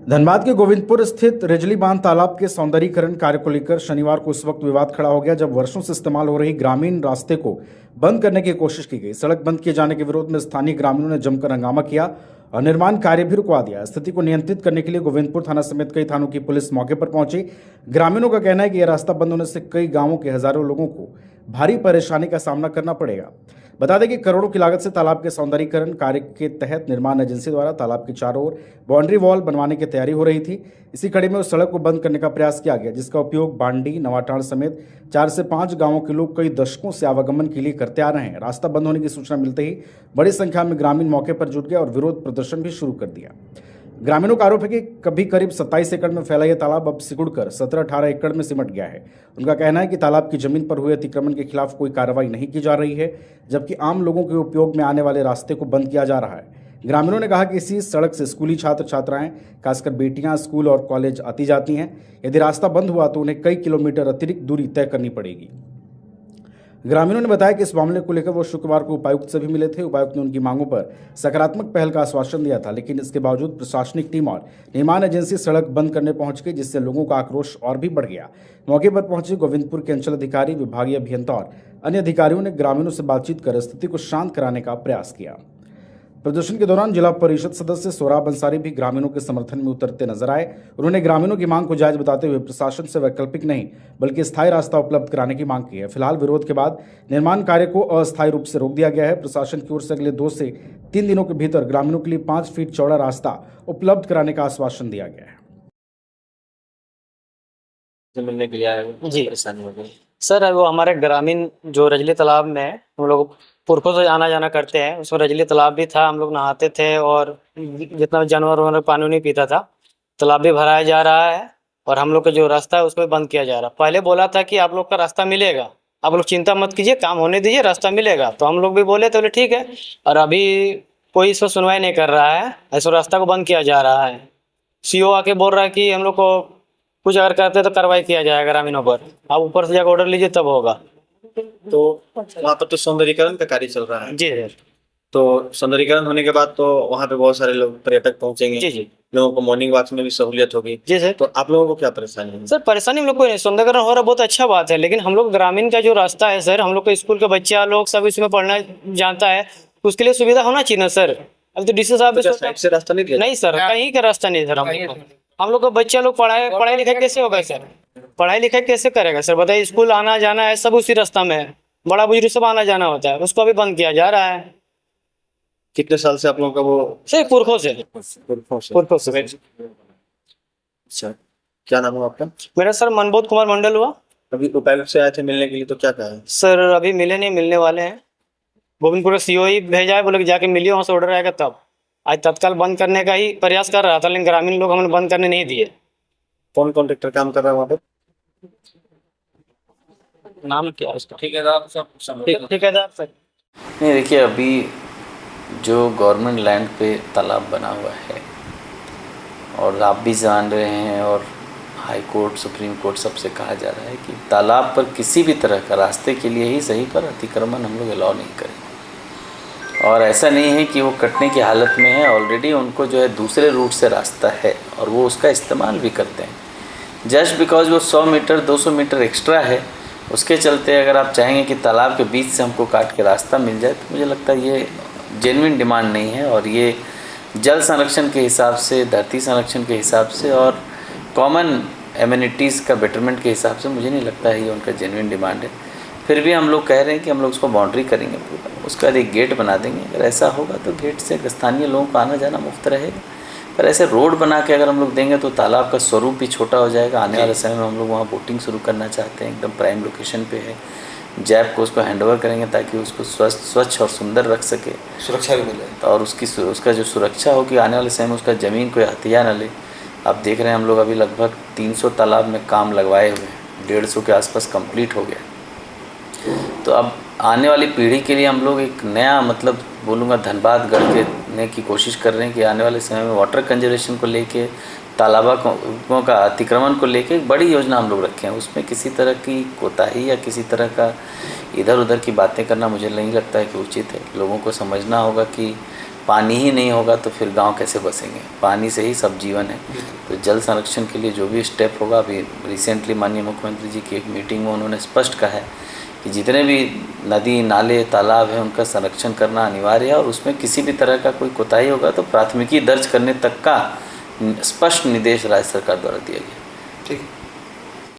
धनबाद के गोविंदपुर स्थित रिजली बांध तालाब के सौंदर्यीकरण कार्य को लेकर शनिवार को उस वक्त विवाद खड़ा हो गया जब वर्षों से इस्तेमाल हो रही ग्रामीण रास्ते को बंद करने की कोशिश की गई। सड़क बंद किए जाने के विरोध में स्थानीय ग्रामीणों ने जमकर हंगामा किया और निर्माण कार्य भी रुकवा दिया। स्थिति को नियंत्रित करने के लिए गोविंदपुर थाना समेत कई थानों की पुलिस मौके पर पहुंची। ग्रामीणों का कहना है कि यह रास्ता बंद होने से कई गांवों के हजारों लोगों को भारी परेशानी का सामना करना पड़ेगा। बता दें कि करोड़ों की लागत से तालाब के सौंदर्यीकरण कार्य के तहत निर्माण एजेंसी द्वारा तालाब के चारों ओर बाउंड्री वॉल बनवाने की तैयारी हो रही थी। इसी कड़ी में उस सड़क को बंद करने का प्रयास किया गया, जिसका उपयोग बांडी, नवाटाड़ समेत 4 से 5 गांवों के लोग कई दशकों से आवागमन के लिए करते आ रहे हैं। रास्ता बंद होने की सूचना मिलते ही बड़ी संख्या में ग्रामीण मौके पर जुट गए और विरोध प्रदर्शन भी शुरू कर दिया। ग्रामीणों का आरोप है कि कभी करीब 27 एकड़ में फैला यह तालाब अब सिकुड़कर 17-18 एकड़ में सिमट गया है। उनका कहना है कि तालाब की जमीन पर हुए अतिक्रमण के खिलाफ कोई कार्रवाई नहीं की जा रही है, जबकि आम लोगों के उपयोग में आने वाले रास्ते को बंद किया जा रहा है। ग्रामीणों ने कहा कि इसी सड़क से स्कूली छात्र छात्राएं, खासकर बेटियां स्कूल और कॉलेज आती जाती हैं। यदि रास्ता बंद हुआ तो उन्हें कई किलोमीटर अतिरिक्त दूरी तय करनी पड़ेगी। ग्रामीणों ने बताया कि इस मामले को लेकर वो शुक्रवार को उपायुक्त से भी मिले थे। उपायुक्त ने उनकी मांगों पर सकारात्मक पहल का आश्वासन दिया था, लेकिन इसके बावजूद प्रशासनिक टीम और निर्माण एजेंसी सड़क बंद करने पहुंच गई, जिससे लोगों का आक्रोश और भी बढ़ गया। मौके पर पहुंचे गोविंदपुर के अंचल अधिकारी, विभागीय अभियंता और अन्य अधिकारियों ने ग्रामीणों से बातचीत कर स्थिति को शांत कराने का प्रयास किया। प्रदर्शन के दौरान जिला परिषद सदस्य सोहराब अंसारी भी ग्रामीणों के समर्थन में उतरते नजर आए। उन्होंने ग्रामीणों की मांग को जायज बताते हुए प्रशासन से वैकल्पिक नहीं बल्कि स्थायी रास्ता उपलब्ध कराने की मांग की है। फिलहाल विरोध के बाद निर्माण कार्य को अस्थायी रूप से रोक दिया गया है। प्रशासन की ओर से अगले 2 से 3 दिनों के भीतर ग्रामीणों के लिए 5 फीट चौड़ा रास्ता उपलब्ध कराने का आश्वासन दिया गया है। मिलने के लिए आए हुए जी परेशानी हो गई सर, वो हमारे ग्रामीण जो रजली तालाब में हम लोग पुरखों से आना जाना करते हैं, उसमें रजली तालाब भी था। हम लोग नहाते थे और जितना जानवर वानवर पानी नहीं पीता था। तालाब भी भराया जा रहा है और हम लोग का जो रास्ता है उसको भी बंद किया जा रहा है। पहले बोला था कि आप लोग का रास्ता मिलेगा, आप लोग चिंता मत कीजिए, काम होने दीजिए, रास्ता मिलेगा। तो हम लोग भी बोले तो बोले ठीक है, और अभी कोई इस पर सुनवाई नहीं कर रहा है। ऐसे रास्ता को बंद किया जा रहा है। सीओ आके बोल रहा है कि हम लोग को कुछ अगर करते तो कार्रवाई किया जाएगा ग्रामीणों पर। आप ऊपर से जाकर ऑर्डर लीजिए तब होगा। तो वहाँ पर तो सौंदर्यीकरण का कार्य चल रहा है। जी सर। तो सौंदर्यीकरण होने के बाद तो वहाँ पे बहुत सारे लोग पर्यटक पहुंचेंगे। जी जी लोगों को मॉर्निंग वॉक में भी सहूलियत होगी। जी सर। तो आप लोगों को क्या परेशानी है? सर परेशानी हम लोग को सौंदर्यीकरण हो रहा बहुत अच्छा बात है, लेकिन हम लोग ग्रामीण का जो रास्ता है सर, हम लोग के स्कूल के बच्चा लोग सब इसमें पढ़ना जानता है, तो उसके लिए सुविधा होना चाहिए ना सर। अब तो डीसी साहब साइड से रास्ता नहीं दिया? नहीं सर, कहीं का रास्ता नहीं सर। हम लोग का बच्चा लोग पढ़ाई लिखाई कैसे होगा सर? पढ़ाई लिखाई कैसे करेगा सर? बताइए, स्कूल आना जाना है सब उसी रास्ता में है, बड़ा बुजुर्ग सब आना जाना होता है, उसको अभी बंद किया जा रहा है। कितने साल से आप लोगों का वो? सर पुरखों से। अच्छा, क्या नाम है आपका? मेरा सर मनबोध कुमार मंडल हुआ। अभी उपायुक्त से आए थे मिलने के लिए, तो क्या कहा है? सर अभी मिले नहीं, मिलने वाले हैं। गोविंदपुर सीओ ही भेजा है, बोले कि जाके मिलिए, वहाँ से ऑर्डर आएगा तब। आज तत्काल बंद करने का ही प्रयास कर रहा था, लेकिन ग्रामीण लोग हमें बंद करने नहीं दिए। कौन कॉन्ट्रेक्टर काम कर रहा है वहाँ पे? नाम क्या है उसका? ठेकेदार सब। ठेकेदार सर। नहीं, देखिए, अभी जो गवर्नमेंट लैंड पे तालाब बना हुआ है और आप भी जान रहे हैं और हाई कोर्ट, सुप्रीम कोर्ट सबसे कहा जा रहा है कि तालाब पर किसी भी तरह का रास्ते के लिए ही सही पर अतिक्रमण हम लोग अलाउ नहीं करें। और ऐसा नहीं है कि वो कटने की हालत में है, ऑलरेडी उनको जो है दूसरे रूट से रास्ता है और वो उसका इस्तेमाल भी करते हैं। जस्ट बिकॉज वो 100 मीटर 200 मीटर एक्स्ट्रा है, उसके चलते अगर आप चाहेंगे कि तालाब के बीच से हमको काट के रास्ता मिल जाए, तो मुझे लगता है ये जेन्युइन डिमांड नहीं है। और ये जल संरक्षण के हिसाब से, धरती संरक्षण के हिसाब से और कॉमन एमिनिटीज़ का बेटरमेंट के हिसाब से मुझे नहीं लगता है ये उनका जेन्युइन डिमांड है। फिर भी हम लोग कह रहे हैं कि हम लोग उसको बाउंड्री करेंगे पूरा, उसका एक गेट बना देंगे। अगर ऐसा होगा तो गेट से स्थानीय लोगों को आना जाना मुफ्त रहेगा। पर ऐसे रोड बना के अगर हम लोग देंगे तो तालाब का स्वरूप भी छोटा हो जाएगा। आने वाले समय में हम लोग वहाँ बोटिंग शुरू करना चाहते हैं, एकदम प्राइम लोकेशन पे है। जैप को उसको हैंडओवर करेंगे ताकि उसको स्वच्छ और सुंदर रख सके, सुरक्षा भी मिले और उसका जो सुरक्षा हो कि आने वाले समय में उसका ज़मीन कोई हथिया न ले। आप देख रहे हैं हम लोग अभी लगभग 300 तालाब में काम लगवाए हुए हैं, 150 के आसपास कंप्लीट हो गया। तो अब आने वाली पीढ़ी के लिए हम लोग एक नया, मतलब बोलूँगा, धनबाद गढ़ने की कोशिश कर रहे हैं कि आने वाले समय में वाटर कंजर्वेशन को लेके, तालाबों का अतिक्रमण को लेके एक बड़ी योजना हम लोग रखे हैं। उसमें किसी तरह की कोताही या किसी तरह का इधर उधर की बातें करना मुझे नहीं लगता है कि उचित है। लोगों को समझना होगा कि पानी ही नहीं होगा तो फिर गांव कैसे बसेंगे? पानी से ही सब जीवन है। तो जल संरक्षण के लिए जो भी स्टेप होगा, अभी रिसेंटली माननीय मुख्यमंत्री जी की एक मीटिंग में उन्होंने स्पष्ट कहा है कि जितने भी नदी नाले तालाब हैं उनका संरक्षण करना अनिवार्य है, और उसमें किसी भी तरह का कोई कोताही होगा तो प्राथमिकी दर्ज करने तक का स्पष्ट निर्देश राज्य सरकार द्वारा दिया गया। ठीक है।